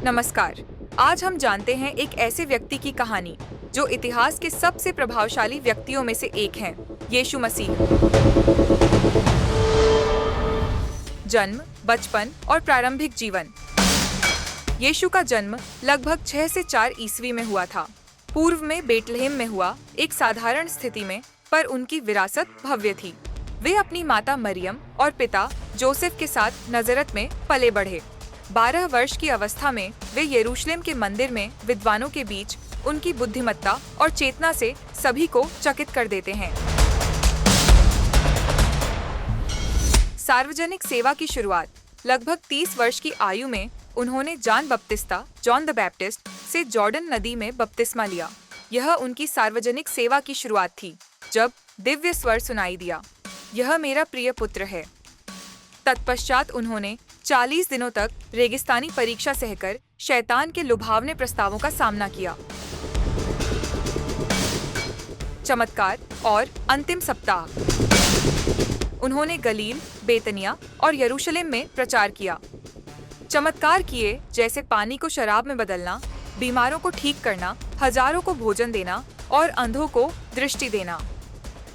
नमस्कार। आज हम जानते हैं एक ऐसे व्यक्ति की कहानी जो इतिहास के सबसे प्रभावशाली व्यक्तियों में से एक हैं, यीशु मसीह। जन्म, बचपन और प्रारंभिक जीवन। यीशु का जन्म लगभग 6 से 4 ईस्वी में हुआ था। पूर्व में बेतलहम में हुआ, एक साधारण स्थिति में, पर उनकी विरासत भव्य थी। वे अपनी माता मरियम और पिता जोसेफ के साथ नजरत में पले बढ़े। 12 वर्ष की अवस्था में वे यरूशलेम के मंदिर में विद्वानों के बीच उनकी बुद्धिमत्ता और चेतना से सभी को चकित कर देते हैं। सार्वजनिक सेवा की शुरुआत। लगभग 30 वर्ष की आयु में उन्होंने जॉन द बैप्टिस्ट से जॉर्डन नदी में बपतिस्मा लिया। यह उनकी सार्वजनिक सेवा की शुरुआत थी, जब दिव्य स्वर सुनाई दिया, यह मेरा प्रिय पुत्र है। तत्पश्चात उन्होंने 40 दिनों तक रेगिस्तानी परीक्षा सहकर शैतान के लुभावने प्रस्तावों का सामना किया। चमत्कार और अंतिम सप्ताह। उन्होंने गलील, बेतनिया और यरूशलेम में प्रचार किया। चमत्कार किए, जैसे पानी को शराब में बदलना, बीमारों को ठीक करना, हजारों को भोजन देना और अंधों को दृष्टि देना।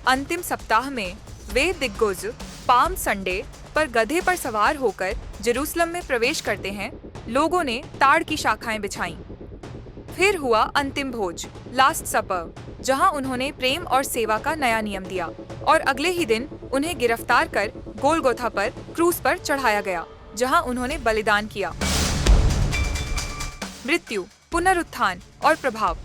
अंतिम सप्ताह में वे दिग्गज पाम संडे पर गधे पर सवार होकर जेरूसलम में प्रवेश करते हैं। लोगों ने ताड़ की शाखाएं बिछाईं। फिर हुआ अंतिम भोज, लास्ट सपर, जहां उन्होंने प्रेम और सेवा का नया नियम दिया, और अगले ही दिन उन्हें गिरफ्तार कर गोलगोथा पर क्रूस पर चढ़ाया गया, जहां उन्होंने बलिदान किया। मृत्यु, पुनरुत्थान और प्रभाव।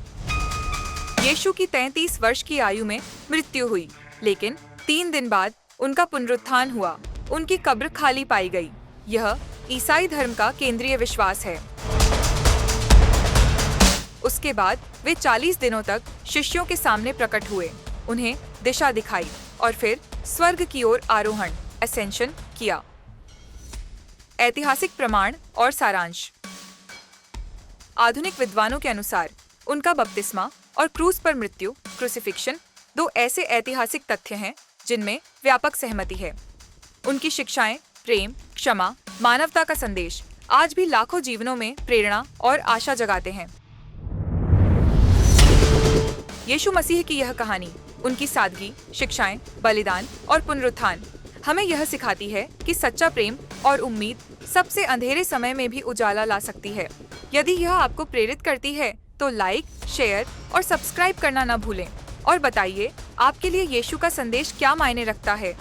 यीशु की 33 वर्ष की आयु में मृत्यु हुई, लेकिन 3 दिन बाद उनका पुनरुत्थान हुआ। उनकी कब्र खाली पाई गई। यह ईसाई धर्म का केंद्रीय विश्वास है। उसके बाद वे 40 दिनों तक शिष्यों के सामने प्रकट हुए, उन्हें दिशा दिखाई और फिर स्वर्ग की ओर आरोहण, असेंशन किया। ऐतिहासिक प्रमाण और सारांश। आधुनिक विद्वानों के अनुसार उनका बपतिस्मा और क्रूस पर मृत्यु, क्रूसिफिक्शन, 2 ऐसे ऐतिहासिक तथ्य हैं जिनमें व्यापक सहमति है। उनकी शिक्षाएं, प्रेम, क्षमा, मानवता का संदेश आज भी लाखों जीवनों में प्रेरणा और आशा जगाते हैं। यीशु मसीह की यह कहानी, उनकी सादगी, शिक्षाएं, बलिदान और पुनरुत्थान हमें यह सिखाती है कि सच्चा प्रेम और उम्मीद सबसे अंधेरे समय में भी उजाला ला सकती है। यदि यह आपको प्रेरित करती है तो लाइक, शेयर और सब्सक्राइब करना न भूलें, और बताइए आपके लिए यीशु का संदेश क्या मायने रखता है।